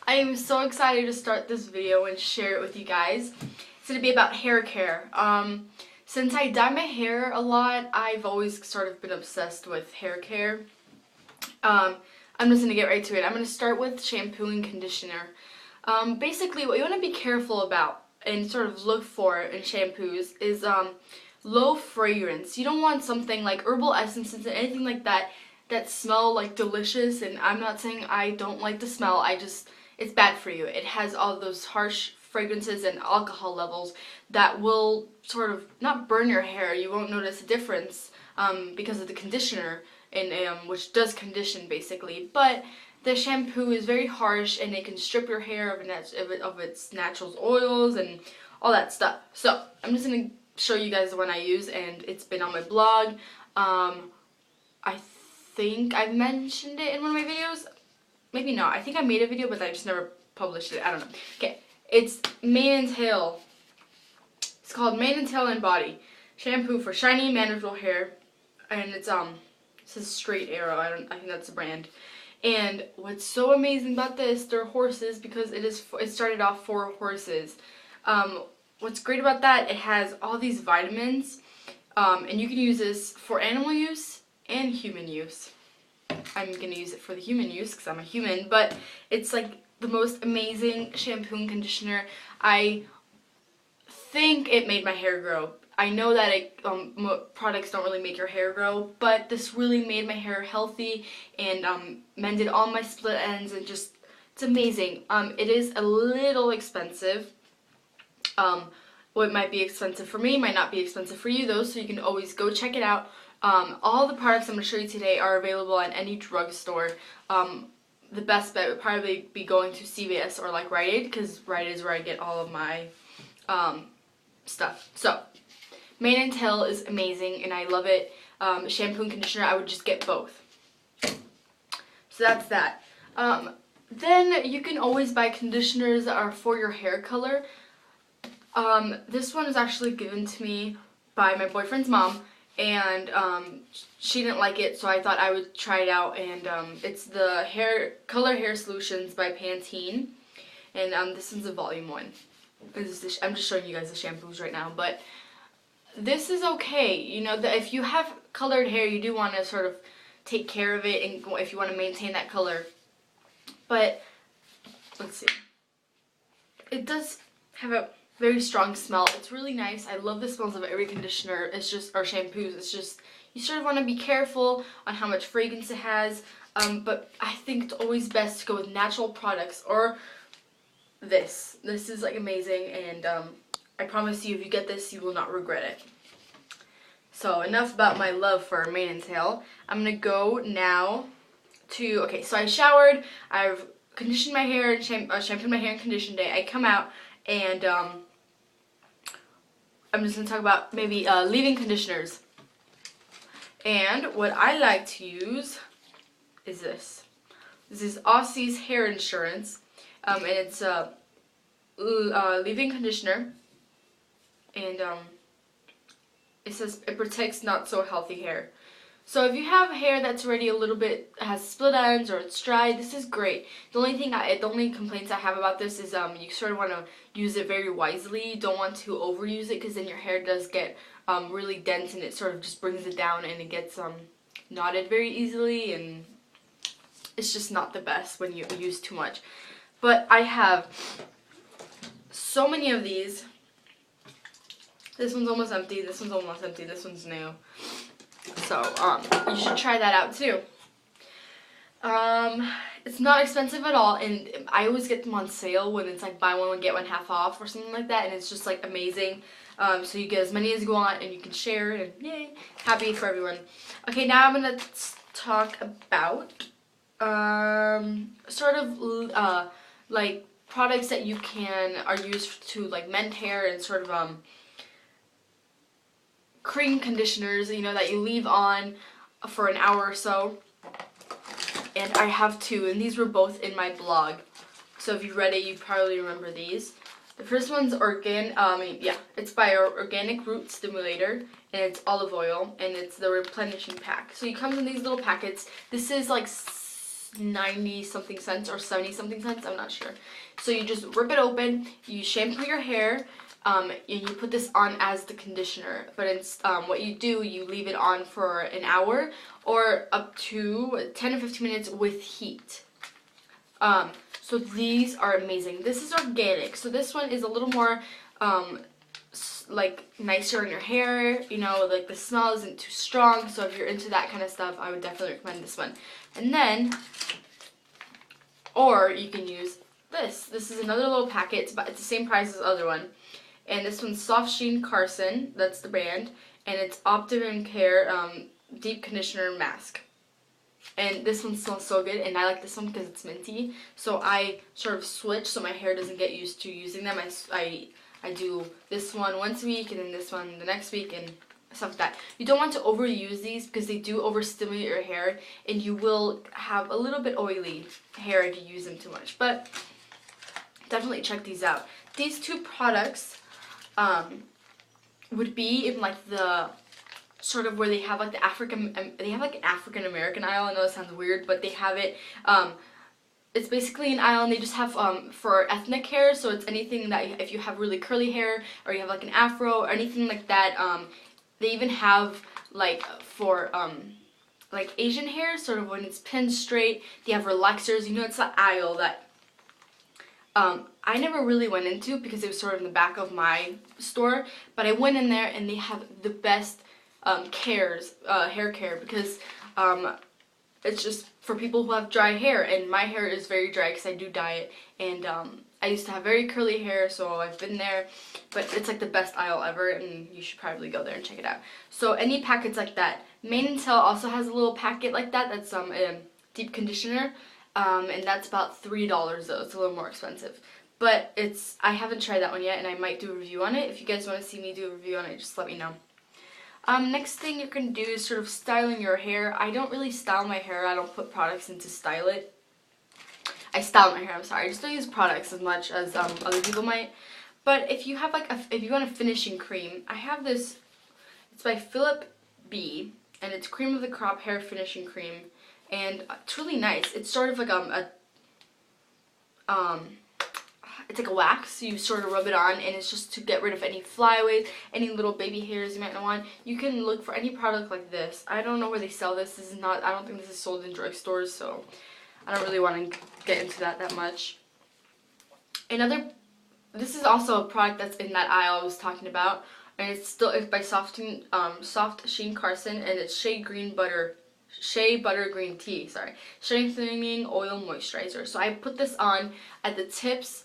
I am so excited to start this video and share it with you guys. It's going to be about hair care. Since I dye my hair a lot, I've always sort of been obsessed with hair care. I'm just going to get right to it. I'm going to start with shampoo and conditioner. Basically, what you want to be careful about and sort of look for in shampoos is low fragrance. You don't want something like herbal essences and anything like that that smell like delicious. And I'm not saying I don't like the smell, it's bad for you. It has all those harsh fragrances and alcohol levels that will sort of not burn your hair. You won't notice a difference because of the conditioner, which does condition basically. But the shampoo is very harsh and it can strip your hair of its natural oils and all that stuff. So I'm just going to show you guys the one I use, and it's been on my blog. I think I've mentioned it in one of my videos. Maybe not. I think I made a video, but I just never published it. I don't know. Okay, it's Mane and Tail. It's called Mane and Tail and Body shampoo for shiny, manageable hair, and it says Straight Arrow. I think that's the brand. And what's so amazing about this, they're horses, because it started off for horses. What's great about that, it has all these vitamins, and you can use this for animal use and human use. I'm going to use it for the human use because I'm a human, but it's like the most amazing shampoo and conditioner. I think it made my hair grow. I know that products don't really make your hair grow, but this really made my hair healthy and mended all my split ends, and just, it's amazing. It is a little expensive. What might be expensive for me might not be expensive for you though, so you can always go check it out. All the products I'm going to show you today are available at any drugstore. The best bet would probably be going to CVS or like Rite Aid, because Rite Aid is where I get all of my stuff. So, Mane and Tail is amazing and I love it. Shampoo and conditioner, I would just get both. So that's that. Then you can always buy conditioners that are for your hair color. This one was actually given to me by my boyfriend's mom, and she didn't like it, so I thought I would try it out. And it's the Color Hair Solutions by Pantene, and this one's a volume one. I'm just showing you guys the shampoos right now, but this is okay. You know, if you have colored hair, you do want to sort of take care of it, and if you want to maintain that color. But let's see, it does have a very strong smell. It's really nice. I love the smells of every conditioner. Or shampoos. It's just, you sort of want to be careful on how much fragrance it has. But I think it's always best to go with natural products, or this. This is like amazing, and I promise you, if you get this, you will not regret it. So enough about my love for Mane and Tail. I'm gonna go now to, okay, so I showered, I've conditioned my hair, and shampooed my hair and conditioned it. I come out, and I'm just going to talk about maybe leave-in conditioners. And what I like to use is this. This is Aussie's Hair Insurance, and it's a leave-in conditioner, and it says it protects not so healthy hair. So if you have hair that's already a little bit, has split ends or it's dry, this is great. The only complaints I have about this is you sort of want to use it very wisely. You don't want to overuse it, because then your hair does get really dense, and it sort of just brings it down, and it gets knotted very easily, and it's just not the best when you use too much. But I have so many of these. This one's almost empty, this one's almost empty, this one's new. So, you should try that out too. It's not expensive at all, and I always get them on sale when it's like buy one get one half off or something like that, and it's just like amazing. So you get as many as you want, and you can share, and yay, happy for everyone. Okay, now I'm gonna talk about sort of like products that are used to like mend hair, and sort of cream conditioners, you know, that you leave on for an hour or so. And I have two, and these were both in my blog, so if you read it, you probably remember these. The first one's it's by Organic Root Stimulator, and it's olive oil, and it's the replenishing pack. So it comes in these little packets. This is like 90 something cents or 70 something cents, I'm not sure. So you just rip it open, you shampoo your hair, and you put this on as the conditioner. But it's what you do, you leave it on for an hour or up to 10 to 15 minutes with heat. So these are amazing. This is organic, so this one is a little more like nicer in your hair, you know, like the smell isn't too strong. So if you're into that kind of stuff, I would definitely recommend this one. And then, or you can use this. This is another little packet, but it's the same price as the other one. And this one's Soft Sheen Carson, that's the brand, and it's Optimum Care Deep Conditioner Mask. And this one smells so good, and I like this one because it's minty. So I sort of switch so my hair doesn't get used to using them. I do this one once a week and then this one the next week and stuff like that. You don't want to overuse these because they do overstimulate your hair and you will have a little bit oily hair if you use them too much. But definitely check these out. These two products would be in like the sort of where they have like the an African American aisle. I know it sounds weird, but they have it. It's basically an aisle, and they just have for ethnic hair, so it's anything that if you have really curly hair or you have like an afro or anything like that. They even have like for like Asian hair, sort of when it's pinned straight. They have relaxers. You know, it's the aisle that I never really went into because it was sort of in the back of my store, but I went in there and they have the best hair care because it's just for people who have dry hair, and my hair is very dry because I do dye it, and I used to have very curly hair, so I've been there, but it's like the best aisle ever, and you should probably go there and check it out. So any packets like that. Mane & Tail also has a little packet like that, that's a deep conditioner, and that's about $3 though. It's a little more expensive, but I haven't tried that one yet, and I might do a review on it. If you guys want to see me do a review on it, just let me know. Next thing you can do is sort of styling your hair. I don't really style my hair. I don't put products in to style it. I style my hair, I'm sorry. I just don't use products as much as other people might. But if you have like if you want a finishing cream, I have this. It's by Philip B, and it's Cream of the Crop Hair Finishing Cream, and it's really nice. It's sort of like it's like a wax. You sort of rub it on, and it's just to get rid of any flyaways, any little baby hairs you might not want. You can look for any product like this. I don't know where they sell this. This is not. I don't think this is sold in drugstores, so I don't really want to get into that much. This is also a product that's in that aisle I was talking about, and it's by Soft Sheen Carson, and it's Shea Butter Green Tea. Sorry, strengthening oil moisturizer. So I put this on at the tips.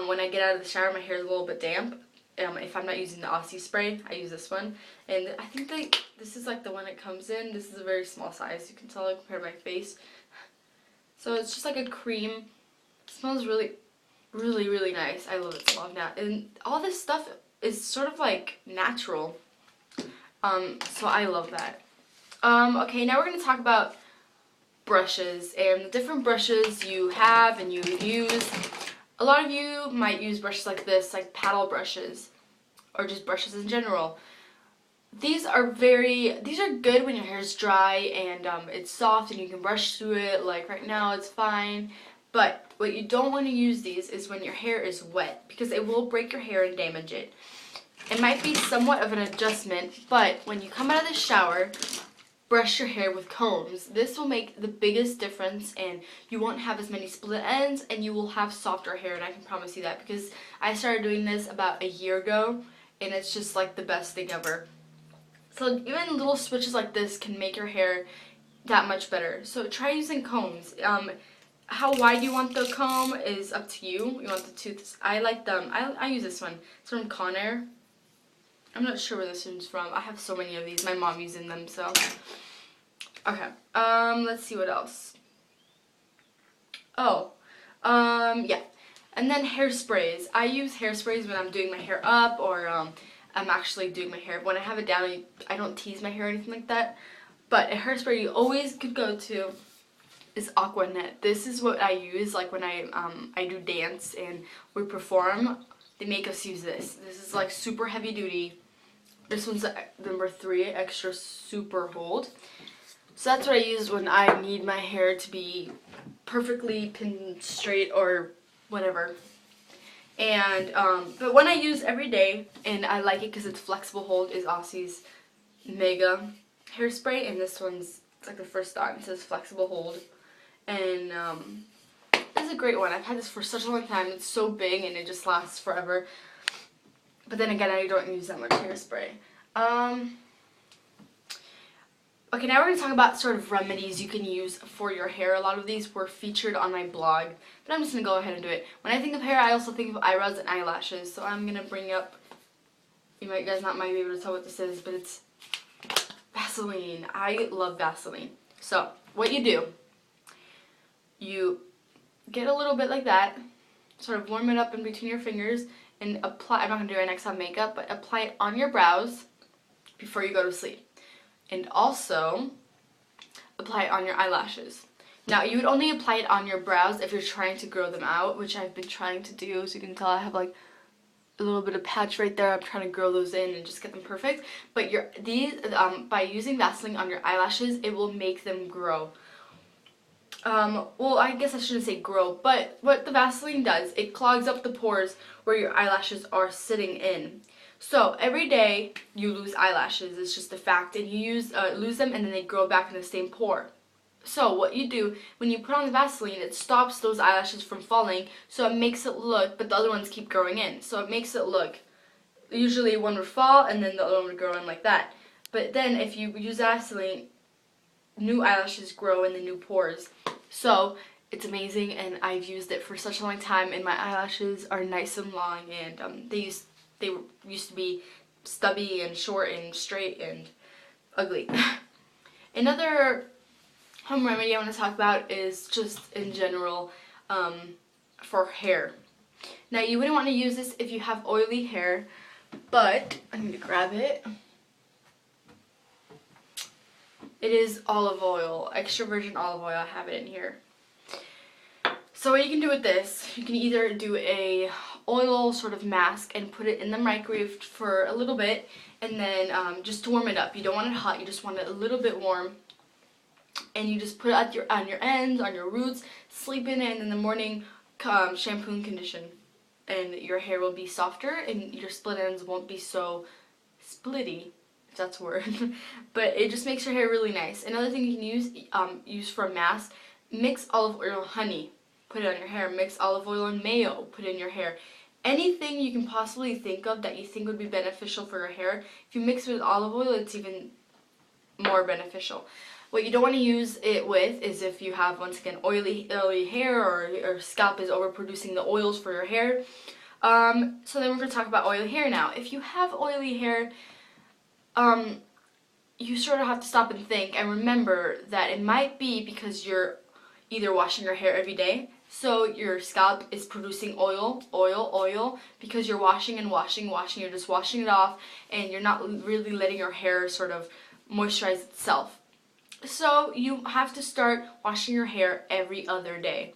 When I get out of the shower, my hair is a little bit damp. If I'm not using the Aussie spray, I use this one. And I think this is like the one it comes in. This is a very small size. You can tell it compared to my face. So it's just like a cream. It smells really, really, really nice. I love it so now. And all this stuff is sort of like natural. So I love that. Okay, now we're going to talk about brushes and the different brushes you have and you use. A lot of you might use brushes like this, like paddle brushes, or just brushes in general. These are good when your hair is dry and it's soft and you can brush through it. Like right now it's fine, but what you don't want to use these is when your hair is wet, because it will break your hair and damage it. It might be somewhat of an adjustment, but when you come out of the shower, brush your hair with combs. This will make the biggest difference, and you won't have as many split ends, and you will have softer hair, and I can promise you that because I started doing this about a year ago, and it's just like the best thing ever. So even little switches like this can make your hair that much better. So try using combs. How wide you want the comb is up to you. You want the tooth. I like them. I use this one. It's from Conair. I'm not sure where this one's from. I have so many of these. My mom using them, so. Okay. Let's see what else. Oh. Yeah. And then hairsprays. I use hairsprays when I'm doing my hair up, or I'm actually doing my hair. When I have it down, I don't tease my hair or anything like that. But a hairspray you always could go to is Aqua Net. This is what I use, like when I do dance and we perform. They make us use this. This is like super heavy duty. This one's number 3, extra super hold. So that's what I use when I need my hair to be perfectly pin straight or whatever. And but one I use every day, and I like it because it's flexible hold, is Aussie's Mega hairspray, and this one's, it's like the first time. It says flexible hold, and this is a great one. I've had this for such a long time. It's so big and it just lasts forever. But then again, I don't use that much hairspray. Okay, now we're going to talk about sort of remedies you can use for your hair. A lot of these were featured on my blog, but I'm just going to go ahead and do it. When I think of hair, I also think of eyebrows and eyelashes. So I'm going to bring up, you guys not might be able to tell what this is, but it's Vaseline. I love Vaseline. So what you do, you get a little bit like that, sort of warm it up in between your fingers, and apply, I'm not going to do it next on makeup, but apply it on your brows before you go to sleep. And also apply it on your eyelashes. Now, you would only apply it on your brows if you're trying to grow them out, which I've been trying to do. As you can tell, I have like a little bit of patch right there. I'm trying to grow those in and just get them perfect. But by using Vaseline on your eyelashes, it will make them grow. Well, I guess I shouldn't say grow, but what the Vaseline does, it clogs up the pores where your eyelashes are sitting in. So every day you lose eyelashes, it's just a fact, and you lose them and then they grow back in the same pore. So what you do, when you put on the Vaseline, it stops those eyelashes from falling, so it makes it look, but the other ones keep growing in. So it makes it look, usually one would fall and then the other one would grow in like that. But then if you use Vaseline, new eyelashes grow in the new pores. So it's amazing, and I've used it for such a long time, and my eyelashes are nice and long, and they used to be stubby and short and straight and ugly. Another home remedy I want to talk about is just in general for hair. Now, you wouldn't want to use this if you have oily hair, but I need to grab it. It is olive oil, extra virgin olive oil. I have it in here. So what you can do with this, you can either do a oil sort of mask and put it in the microwave for a little bit, and then just to warm it up. You don't want it hot, you just want it a little bit warm. And you just put it on your ends, on your roots, sleep in it, and in the morning shampoo and condition. And your hair will be softer and your split ends won't be so splitty, if that's a word. But it just makes your hair really nice. Another thing you can use for a mask, mix olive oil and honey. Put it on your hair. Mix olive oil and mayo. Put it in your hair. Anything you can possibly think of that you think would be beneficial for your hair, if you mix it with olive oil, it's even more beneficial. What you don't want to use it with is if you have, once again, oily hair, or your scalp is overproducing the oils for your hair. So then we're going to talk about oily hair now. If you have oily hair, you sort of have to stop and think and remember that it might be because you're either washing your hair every day, so your scalp is producing oil, because you're washing and washing, you're just washing it off, and you're not really letting your hair sort of moisturize itself. So you have to start washing your hair every other day.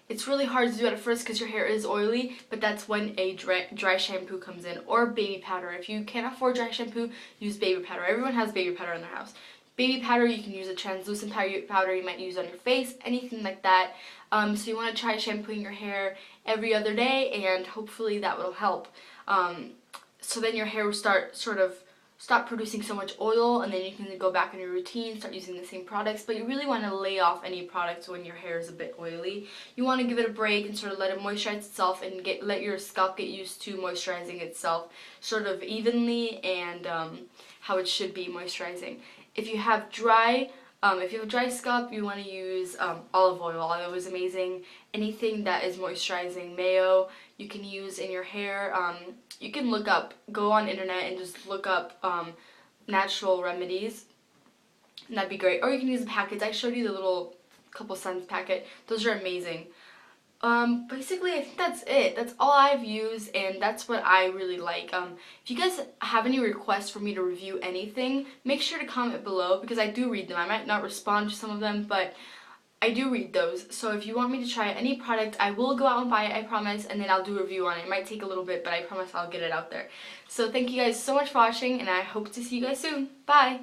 It's really hard to do at first because your hair is oily, but that's when a dry shampoo comes in, or baby powder. If you can't afford dry shampoo, use baby powder. Everyone has baby powder in their house. Baby powder, you can use a translucent powder you might use on your face, anything like that. So you want to try shampooing your hair every other day, and hopefully that will help. So then your hair will stop producing so much oil, and then you can go back in your routine, start using the same products. But you really want to lay off any products when your hair is a bit oily. You want to give it a break and sort of let it moisturize itself, and let your scalp get used to moisturizing itself sort of evenly, and how it should be moisturizing. If you have dry scalp, you want to use olive oil. Olive oil is amazing. Anything that is moisturizing, mayo, you can use in your hair. You can go on internet and just look up natural remedies, and that'd be great. Or you can use the packets. I showed you the little couple cents packet. Those are amazing. Basically, I think that's it. That's all I've used, and that's what I really like. If you guys have any requests for me to review anything, make sure to comment below, because I do read them. I might not respond to some of them, but I do read those. So if you want me to try any product, I will go out and buy it, I promise, and then I'll do a review on it. It might take a little bit, but I promise I'll get it out there. So thank you guys so much for watching, and I hope to see you guys soon. Bye!